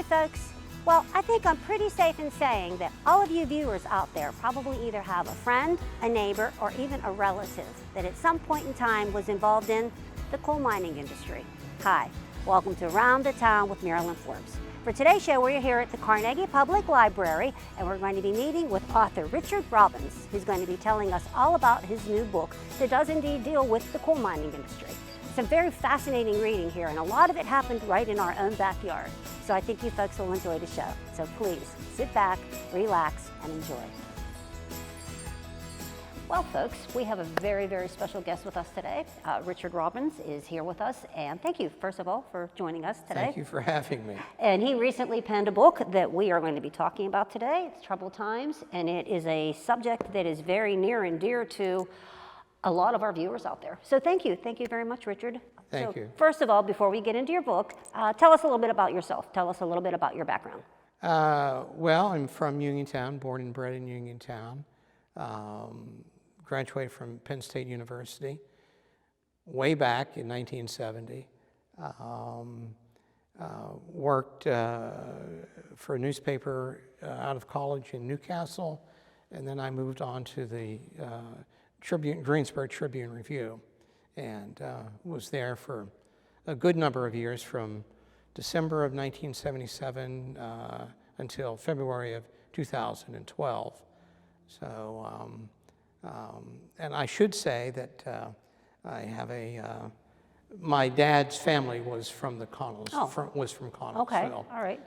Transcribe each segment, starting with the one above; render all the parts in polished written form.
folks? Well, I think I'm pretty safe in saying that all of you viewers out there probably either have a friend, a neighbor, or even a relative that at some point in time was involved in the coal mining industry. Hi, welcome to Around the Town with Marilyn Forbes. For today's show, we're here at the Carnegie Public Library, and we're going to be meeting with author Richard Robbins, who's going to be telling us all about his new book that does indeed deal with the coal mining industry. Some very fascinating reading here, and a lot of it happened right in our own backyard. So I think you folks will enjoy the show. So please, sit back, relax, and enjoy. Well, folks, we have a very, very special guest with us today. Richard Robbins is here with us, and thank you, first of all, for joining us today. Thank you for having me. And he recently penned a book that we are going to be talking about today. It's Troubled Times, and it is a subject that is very near and dear to a lot of our viewers out there. So thank you very much, Richard. Thank you. First of all, before we get into your book, tell us a little bit about yourself. Tell us a little bit about your background. Well, I'm from Uniontown, born and bred in Uniontown. Graduated from Penn State University way back in 1970. Worked for a newspaper out of college in Newcastle, and then I moved on to the Greensboro Tribune Review, and was there for a good number of years, from December of 1977 until February of 2012. So, and I should say that I have my dad's family was from the Connells, was from Connellsville. Okay, all right.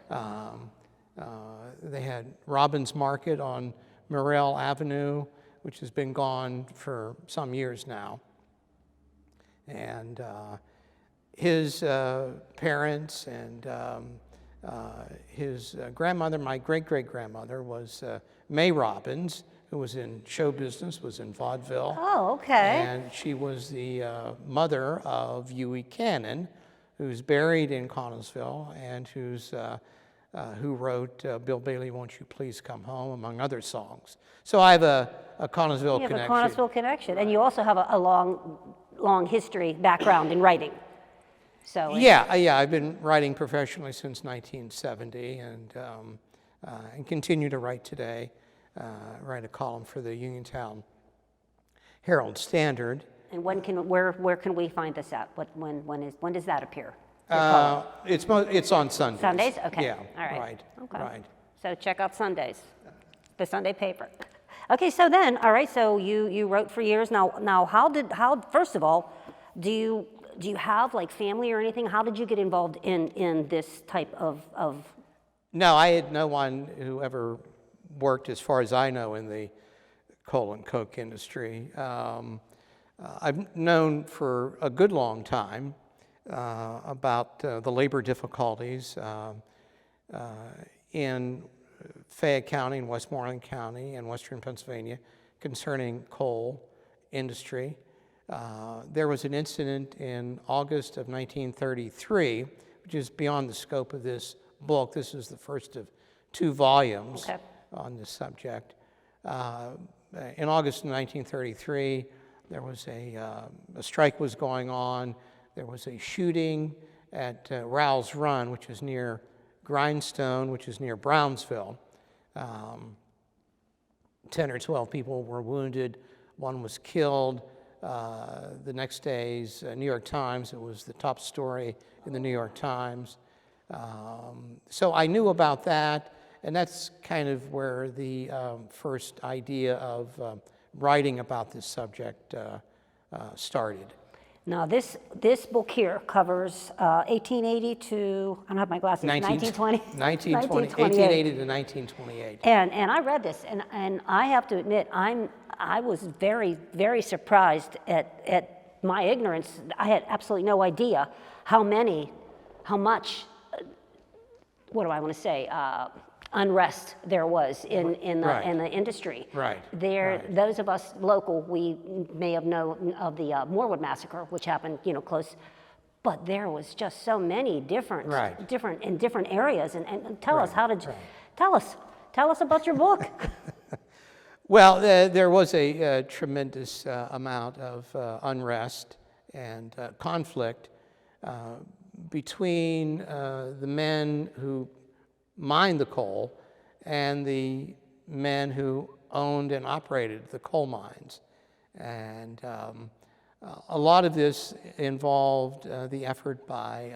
They had Robbins Market on Morrell Avenue, which has been gone for some years now. And his parents and his grandmother, my great-great-grandmother, was May Robbins, who was in show business, was in vaudeville. Oh, okay. And she was the mother of Huey Cannon, who's buried in Connellsville, and who wrote Bill Bailey, Won't You Please Come Home, among other songs. So I have a Connellsville connection. You have a Connellsville connection, and you also have a long history background in writing. So yeah, I've been writing professionally since 1970, and continue to write today. Write a column for the Uniontown Herald Standard. And where can we find this at? When does that appear? It's on Sundays. Sundays? Okay. Yeah. All right. Right. Okay. Right. So check out Sundays, the Sunday paper. Okay. So then, all right. So you wrote for years now. How first of all, do you have like family or anything? How did you get involved in this type of? No, I had no one who ever worked, as far as I know, in the coal and coke industry. I've known for a good long time about the labor difficulties in Fayette County and Westmoreland County and Western Pennsylvania concerning coal industry. There was an incident in August of 1933, which is beyond the scope of this book. This is the first of 2 volumes. Okay. On this subject. In August of 1933, there was a strike was going on. There was a shooting at Rowell's Run, which is near Grindstone, which is near Brownsville. 10 or 12 people were wounded. One was killed. The next day's New York Times, it was the top story in the New York Times. So I knew about that. And that's kind of where the first idea of writing about this subject started. Now this book here covers 1880 to, I don't have my glasses, 1920? 1880 to 1928. And I read this, and I have to admit, I was very, very surprised at my ignorance. I had absolutely no idea how much, what do I want to say, unrest there was in the industry. Right. Those of us local, we may have known of the Morewood massacre, which happened, close, but there was just so many different areas. And tell us, tell us about your book. Well, there was a tremendous amount of unrest and conflict between the men who mined the coal and the men who owned and operated the coal mines. And a lot of this involved the effort by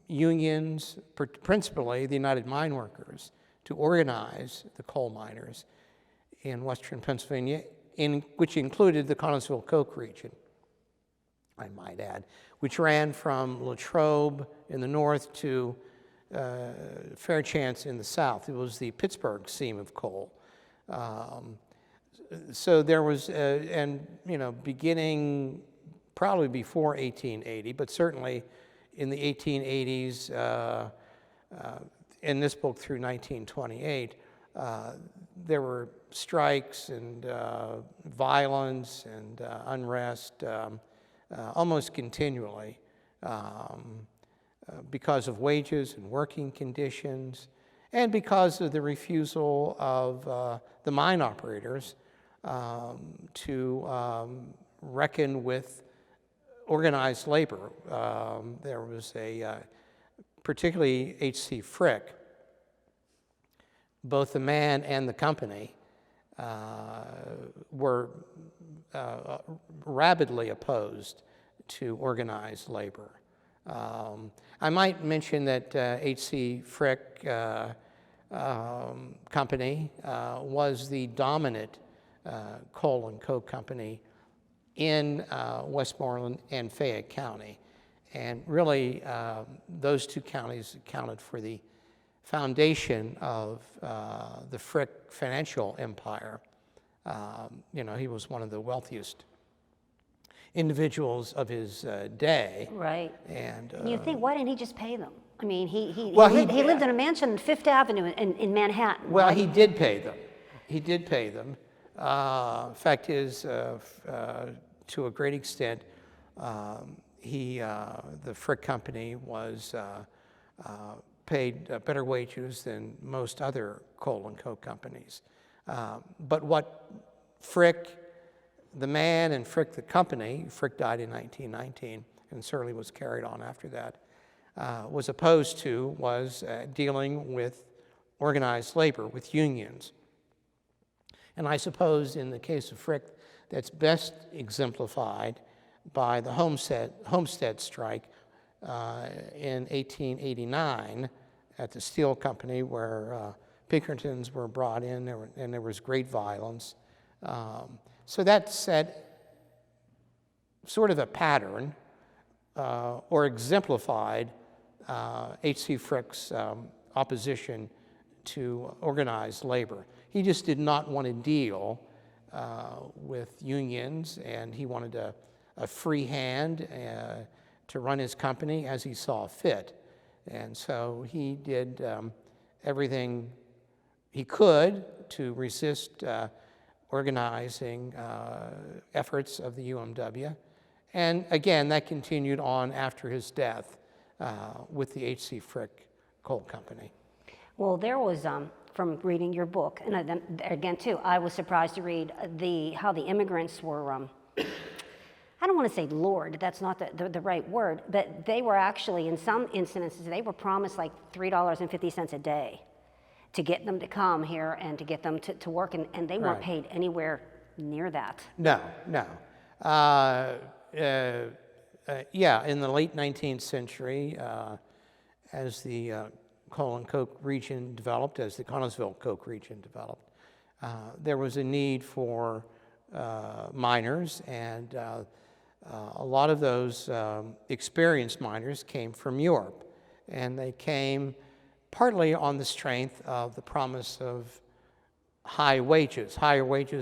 unions, principally the United Mine Workers, to organize the coal miners in western Pennsylvania, which included the Connellsville Coke region, I might add, which ran from Latrobe in the north to Fairchance in the south. It was the Pittsburgh seam of coal. So there was, beginning probably before 1880, but certainly in the 1880s, in this book through 1928, there were strikes and violence and unrest almost continually because of wages and working conditions, and because of the refusal of the mine operators to reckon with organized labor. There was particularly H.C. Frick, both the man and the company were rabidly opposed to organized labor. I might mention that H.C. Frick Company was the dominant coal and coke company in Westmoreland and Fayette County. And really, those two counties accounted for the foundation of the Frick financial empire. He was one of the wealthiest individuals of his day. Right. And you think, why didn't he just pay them? I mean, he lived in a mansion on Fifth Avenue in Manhattan. Well, right? he did pay them. He did pay them. Fact is, to a great extent, the Frick Company was paid better wages than most other coal and coke companies. But what Frick, the man, and Frick, the company, Frick died in 1919 and certainly was carried on after that, was opposed to was dealing with organized labor, with unions. And I suppose in the case of Frick, that's best exemplified by the Homestead strike in 1889 at the steel company, where Pinkertons were brought in, and there was great violence. So that set sort of a pattern, or exemplified H.C. Frick's opposition to organized labor. He just did not want to deal with unions, and he wanted a free hand to run his company as he saw fit. And so he did everything he could to resist organizing efforts of the UMW. And again, that continued on after his death with the H.C. Frick Coal Company. Well, there was, from reading your book, and then again too, I was surprised to read how the immigrants were, I don't want to say lured, that's not the right word, but they were actually, in some instances, they were promised like $3.50 a day to get them to come here and to get them to work, and they weren't paid anywhere near that. No. In the late 19th century, as the coal and coke region developed, as the Connellsville Coke region developed, there was a need for miners, and a lot of those experienced miners came from Europe, and they came partly on the strength of the promise of higher wages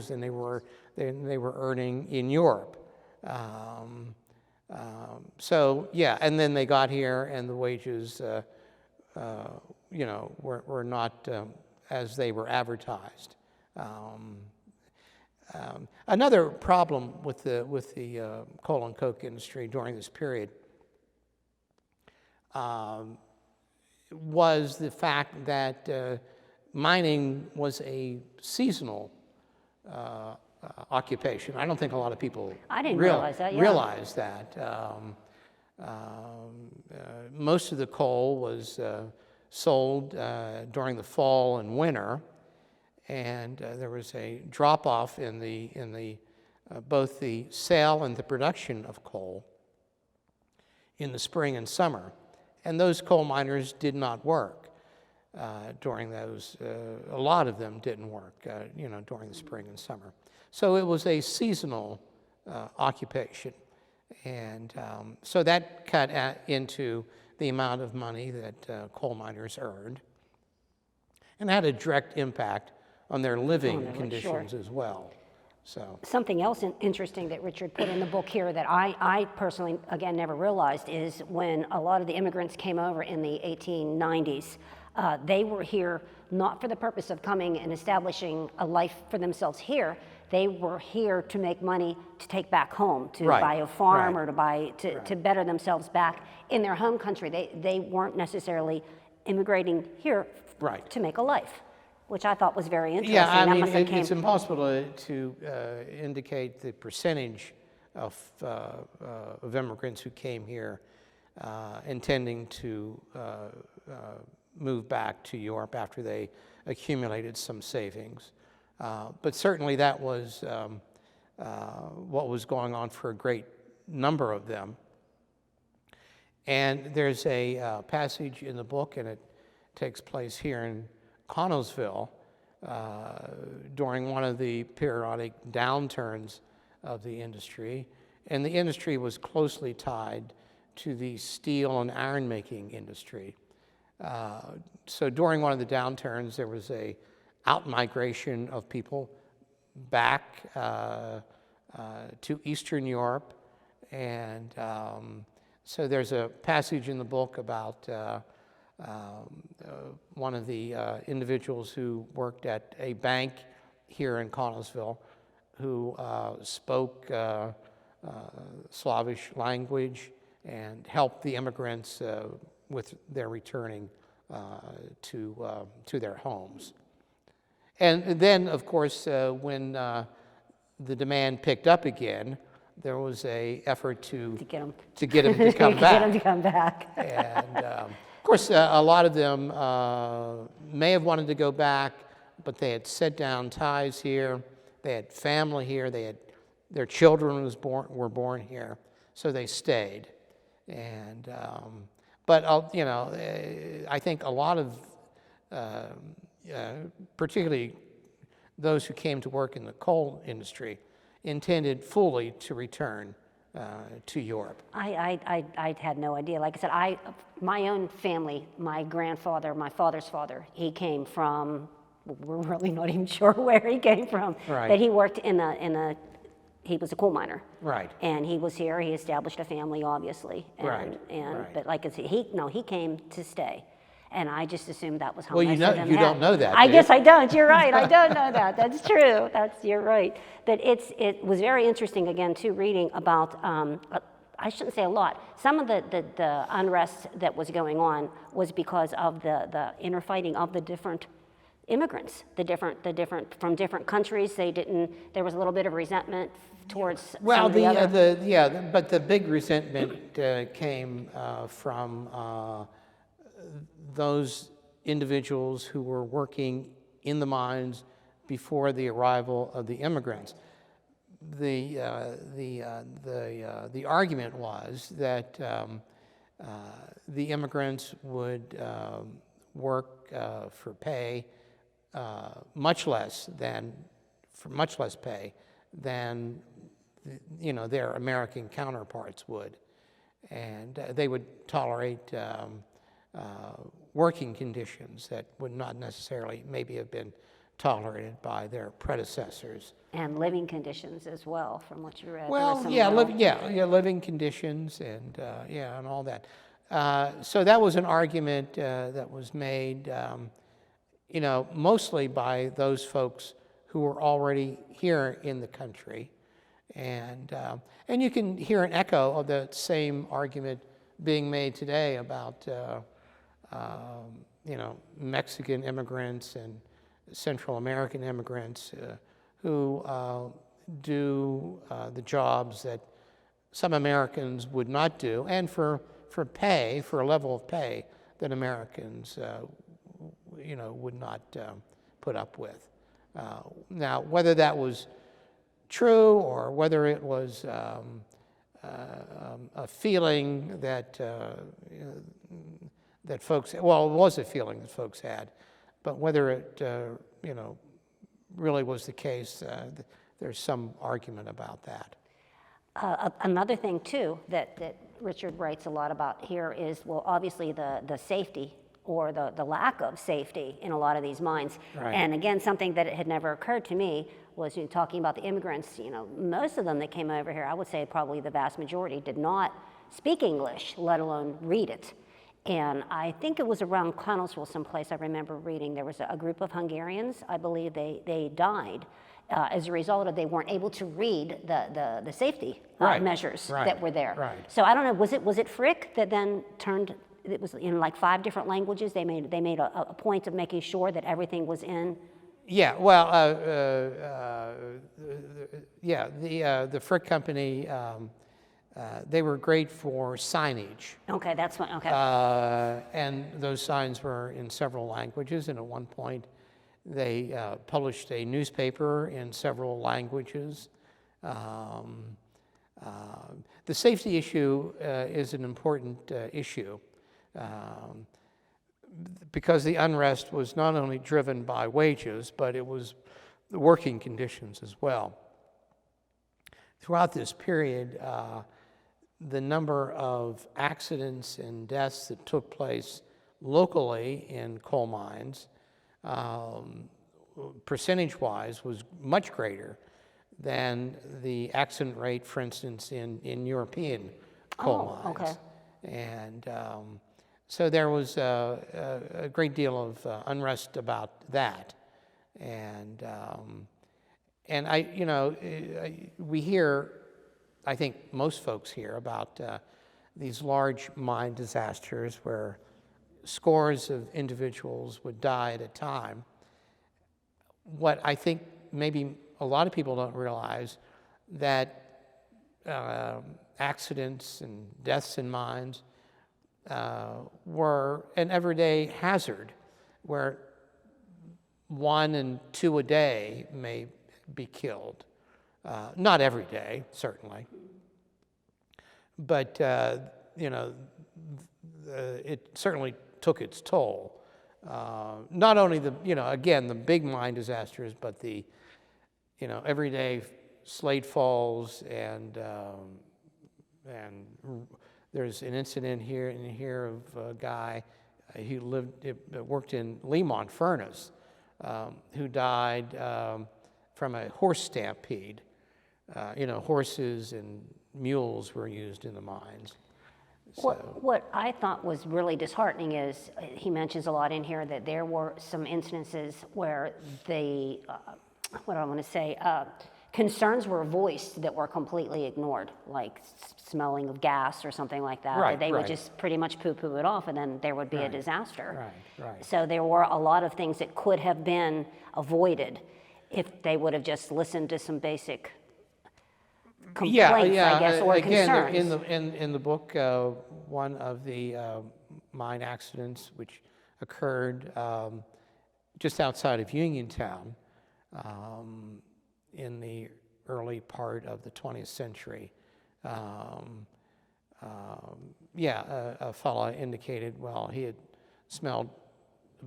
than they were earning in Europe. And then they got here, and the wages, were not as they were advertised. Another problem with the coal and coke industry during this period was the fact that mining was a seasonal occupation. I don't think a lot of people realize that. Most of the coal was sold during the fall and winter, and there was a drop-off in both the sale and the production of coal in the spring and summer. And those coal miners did not work during those. A lot of them didn't work, during the spring and summer. So it was a seasonal occupation. And so that cut into the amount of money that coal miners earned, and had a direct impact on their living conditions as well. So something else interesting that Richard put in the book here that I personally, again, never realized is when a lot of the immigrants came over in the 1890s, they were here not for the purpose of coming and establishing a life for themselves here. They were here to make money to take back home, to buy a farm or to better themselves back in their home country. They weren't necessarily immigrating here to make a life, which I thought was very interesting. Yeah, I mean, it's impossible to indicate the percentage of immigrants who came here intending to move back to Europe after they accumulated some savings. But certainly that was what was going on for a great number of them. And there's a passage in the book, and it takes place here in Connellsville during one of the periodic downturns of the industry. And the industry was closely tied to the steel and iron making industry. So during one of the downturns, there was a out-migration of people back to Eastern Europe. And so there's a passage in the book about one of the individuals who worked at a bank here in Connellsville who spoke Slavish language and helped the immigrants with their returning to their homes. And then, of course, when the demand picked up again, there was an effort to get them to come back. Get them to come back. And of course, a lot of them may have wanted to go back, but they had set down ties here. They had family here. Their children were born here, so they stayed. And but I think a lot of particularly those who came to work in the coal industry intended fully to return to Europe. I had no idea. Like I said, my own family, my grandfather, my father's father, he came from, we're really not even sure where he came from, but he worked he was a coal miner. Right. And he was here, he established a family, obviously. But like I said, he came to stay. And I just assumed that was how most of them had. You don't know that. I guess I don't. You're right. I don't know that. That's true. You're right. But it was very interesting, again, too, reading about, I shouldn't say a lot. Some of the unrest that was going on was because of the inner fighting of the different immigrants, from different countries. There was a little bit of resentment towards some of the other. But the big resentment came from those individuals who were working in the mines before the arrival of the immigrants. The argument was that the immigrants would work for pay much less pay than their American counterparts would, and they would tolerate working conditions that would not necessarily maybe have been tolerated by their predecessors. And living conditions as well, from what you read. Well, living conditions and and all that. So that was an argument that was made, mostly by those folks who were already here in the country, and you can hear an echo of that same argument being made today about Mexican immigrants and Central American immigrants who do the jobs that some Americans would not do, and for a level of pay that Americans, would not put up with. Now, whether that was true or whether it was a feeling that that folks, well, it was a feeling that folks had, but whether it, really was the case, there's some argument about that. Another thing too that Richard writes a lot about here is, well, obviously the safety or the lack of safety in a lot of these mines. Right. And again, something that had never occurred to me was talking about the immigrants, most of them that came over here, I would say probably the vast majority did not speak English, let alone read it. And I think it was around Connellsville someplace, I remember reading, there was a group of Hungarians, I believe they died as a result of they weren't able to read the safety Right. measures Right. that were there. Right. So I don't know, was it Frick that then turned, it was in like 5 different languages, they made a point of making sure that everything was in? Yeah, well, the Frick Company, they were great for signage. Okay, that's what, okay. And those signs were in several languages, and at one point they published a newspaper in several languages. The safety issue is an important issue because the unrest was not only driven by wages, but it was the working conditions as well. Throughout this period, the number of accidents and deaths that took place locally in coal mines, percentage-wise, was much greater than the accident rate, for instance, in European coal mines. Okay. And so there was a great deal of unrest about that. And we hear, I think most folks hear about these large mine disasters where scores of individuals would die at a time. What I think maybe a lot of people don't realize, that accidents and deaths in mines were an everyday hazard, where 1 and 2 a day may be killed. Not every day, certainly, but it certainly took its toll. Not only the big mine disasters, but the everyday slate falls, and there's an incident here of a guy who worked in Lemont Furnace, who died from a horse stampede. Horses and mules were used in the mines. What I thought was really disheartening is, he mentions a lot in here that there were some instances where the, concerns were voiced that were completely ignored, like smelling of gas or something like that. Right, that they would right. just pretty much poo-poo it off, and then there would be a Right, disaster. right. So there were a lot of things that could have been avoided if they would have just listened to some basic complaints, I guess, or again, concerns. in the book, one of the mine accidents which occurred just outside of Uniontown in the early part of the 20th century. A fellow indicated, well, he had smelled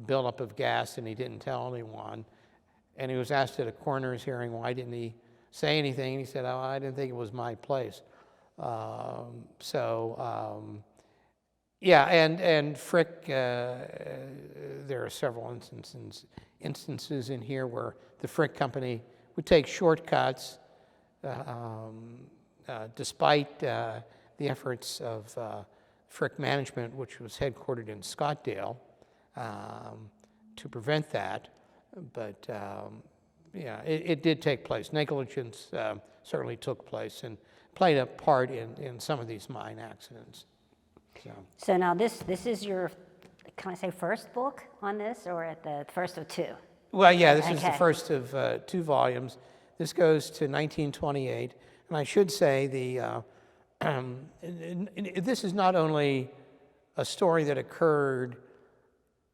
buildup of gas and he didn't tell anyone. And he was asked at a coroner's hearing, why didn't he say anything? And he said, I didn't think it was my place. And Frick, there are several instances in here where the Frick Company would take shortcuts despite the efforts of Frick Management, which was headquartered in Scottsdale, to prevent that. But it did take place. Negligence certainly took place and played a part in some of these mine accidents. So now this is your, can I say first book on this, or at the first of 2? Well, yeah, this is the Okay. first of 2 volumes. This goes to 1928, and I should say this is not only a story that occurred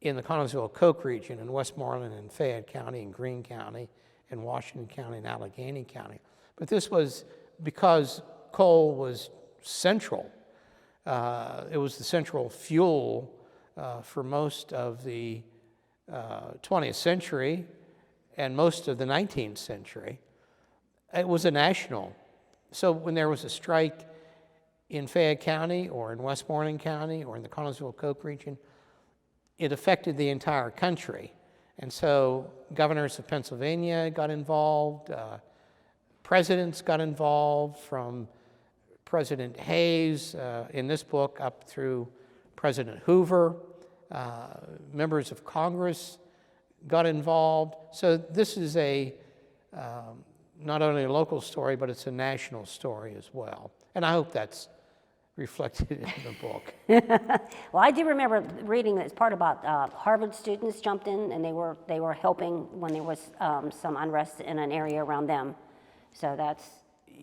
in the Connellsville-Coke region in Westmoreland and Fayette County and Greene County and Washington County and Allegheny County. But this was because coal was central. It was the central fuel for most of the 20th century and most of the 19th century. It was a national. So when there was a strike in Fayette County or in Westmoreland County or in the Connellsville-Coke region, it affected the entire country. And so governors of Pennsylvania got involved, presidents got involved, from President Hayes in this book up through President Hoover. Members of Congress got involved. So this is not only a local story, but it's a national story as well. And I hope that's reflected in the book. Well, I do remember reading this part about Harvard students jumped in, and they were helping when there was some unrest in an area around them. So that's...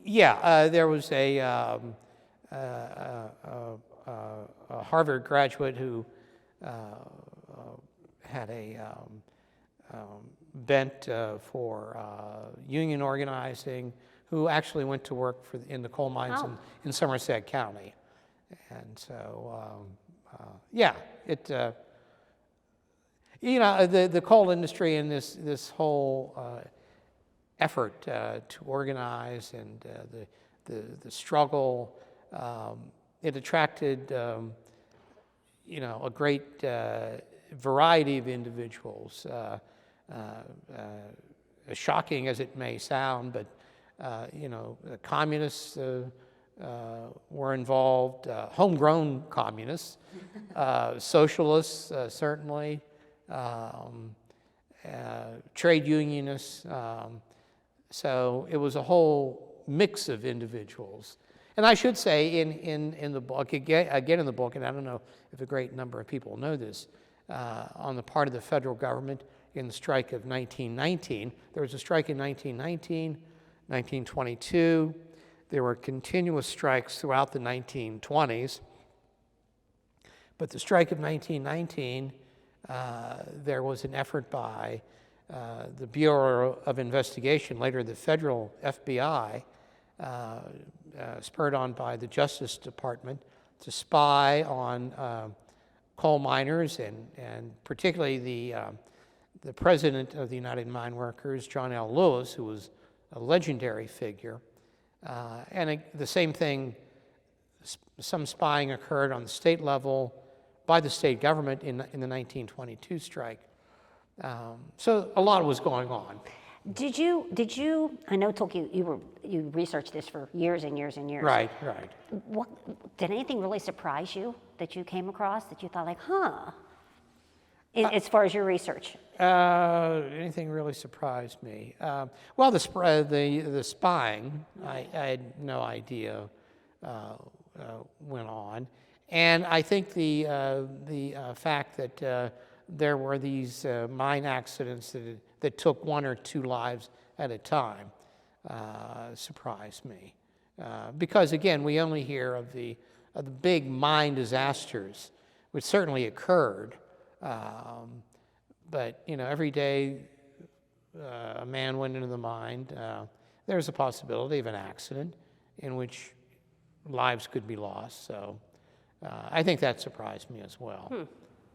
Yeah, there was a Harvard graduate who had a bent for union organizing, who actually went to work in the coal mines in Somerset County. And so, the coal industry and this whole effort to organize and the struggle, it attracted, a great variety of individuals. As shocking as it may sound, but communists were involved, homegrown communists, socialists certainly, trade unionists. So it was a whole mix of individuals. And I should say in the book, again in the book, and I don't know if a great number of people know this, on the part of the federal government in the strike of 1919, there was a strike in 1919, 1922. There were continuous strikes throughout the 1920s. But the strike of 1919, there was an effort by the Bureau of Investigation, later the federal FBI, spurred on by the Justice Department, to spy on coal miners and particularly the president of the United Mine Workers, John L. Lewis, who was a legendary figure. The same thing, some spying occurred on the state level by the state government in the 1922 strike. So a lot was going on. Did you, I know you researched this for years and years and years. Right. Did anything really surprise you that you came across that you thought as far as your research? Anything really surprised me? Well, the spying, I had no idea went on, and I think the fact that there were these mine accidents that took 1 or 2 lives at a time surprised me, because again, we only hear of the big mine disasters, which certainly occurred. But every day a man went into the mine, there's a possibility of an accident in which lives could be lost. So I think that surprised me as well.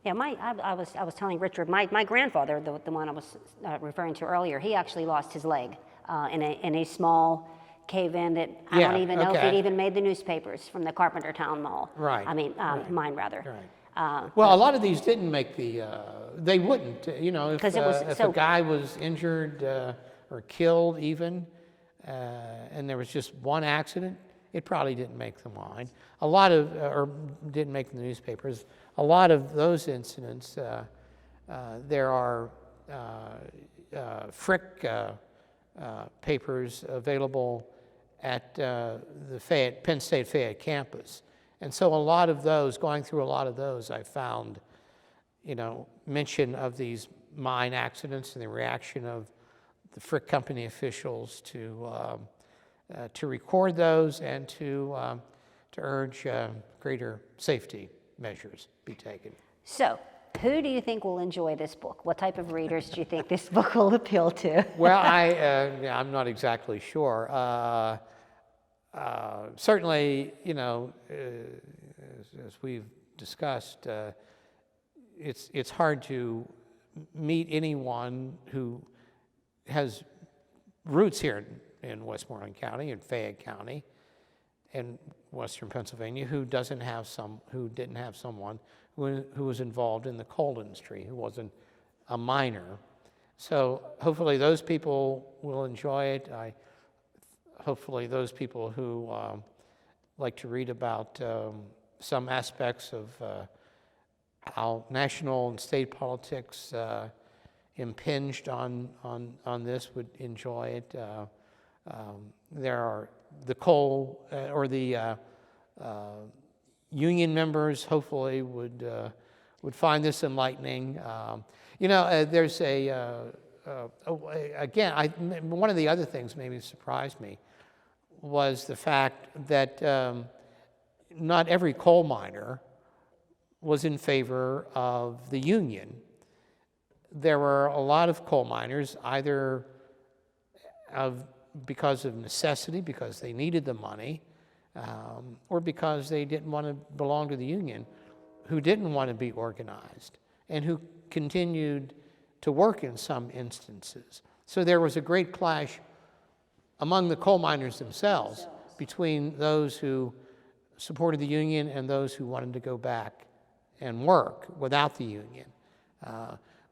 Yeah, I was telling Richard, my grandfather, the one I was referring to earlier, he actually lost his leg in a small cave-in that I don't even know if it even made the newspapers, from the Carpenter Town Mall. Right. Mine rather. Right. Well, a lot of these didn't make they wouldn't, if a guy was injured or killed even, and there was just one accident, it probably didn't make the line. Or didn't make the newspapers. A lot of those incidents, there are Frick papers available at the Penn State Fayette campus. And so going through a lot of those, I found, mention of these mine accidents and the reaction of the Frick Company officials to record those and to urge greater safety. measures be taken. So, who do you think will enjoy this book? What type of readers do you think this book will appeal to? Well, I'm not exactly sure. Certainly, as we've discussed, it's hard to meet anyone who has roots here in Westmoreland County and Fayette County and Western Pennsylvania who didn't have someone who was involved in the coal industry, who wasn't a miner. So hopefully those people will enjoy it. Hopefully those people who like to read about some aspects of how national and state politics impinged on this would enjoy it. There are the coal or the union members hopefully would find this enlightening. There's one of the other things maybe surprised me was the fact that not every coal miner was in favor of the union. There were a lot of coal miners, either because of necessity, because they needed the money, or because they didn't want to belong to the union, who didn't want to be organized, and who continued to work in some instances. So there was a great clash among the coal miners themselves between those who supported the union and those who wanted to go back and work without the union.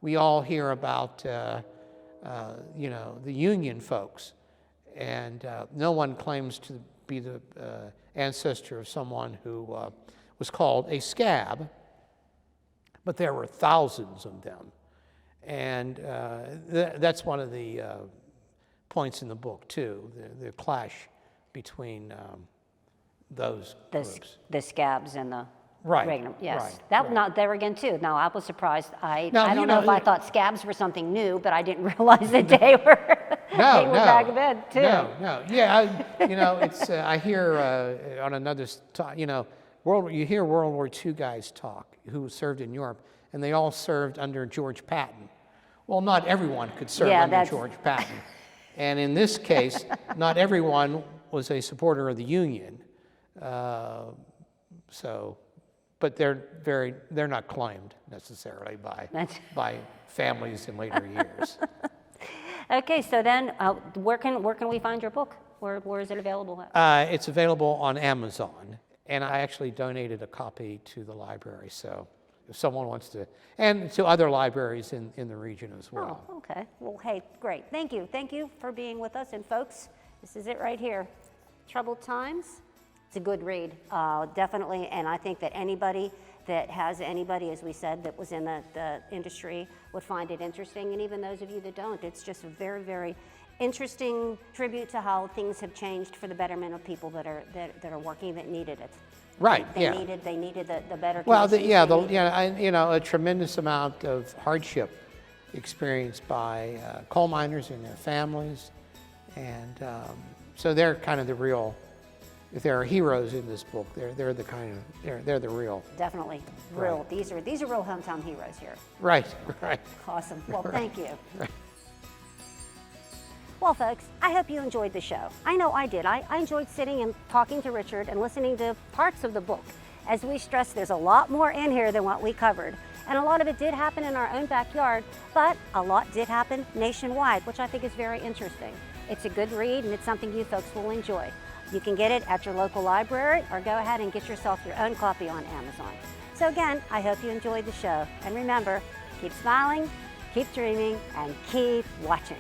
We all hear about the union folks, and no one claims to be the ancestor of someone who was called a scab, but there were thousands of them. And that's one of the points in the book, too, the clash between those groups. The scabs and the Right. regular, yes. Right. That right. Now, there again, too. Now, I was surprised. I Now, don't know if I thought scabs were something new, but I didn't realize that they were, they were back then, too. No. Yeah, it's, I hear on another, you hear World War II guys talk who served in Europe, and they all served under George Patton. Well, not everyone could serve under George Patton. And in this case, not everyone was a supporter of the Union. But they're not claimed necessarily by families in later years. Okay, so then where can we find your book? Where is it available at? It's available on Amazon, and I actually donated a copy to the library, so if someone wants to, and to other libraries in the region as well. Oh, okay. Well, hey, great. Thank you. Thank you for being with us. And folks, this is it right here. Troubled Times. It's a good read, definitely. And I think that anybody that has anybody, as we said, that was in the industry would find it interesting. And even those of you that don't, it's just a very, very interesting tribute to how things have changed for the betterment of people that are working, that needed it. Right. They needed the better. Well, conditions. a tremendous amount of hardship experienced by coal miners and their families, and so they're kind of the real. If there are heroes in this book, they're the real. Definitely real. Right. These are real hometown heroes here. Right. Awesome. Well, right. Thank you. Right. Well, folks, I hope you enjoyed the show. I know I did. I enjoyed sitting and talking to Richard and listening to parts of the book. As we stressed, there's a lot more in here than what we covered. And a lot of it did happen in our own backyard, but a lot did happen nationwide, which I think is very interesting. It's a good read, and it's something you folks will enjoy. You can get it at your local library, or go ahead and get yourself your own copy on Amazon. So again, I hope you enjoyed the show. And remember, keep smiling, keep dreaming, and keep watching.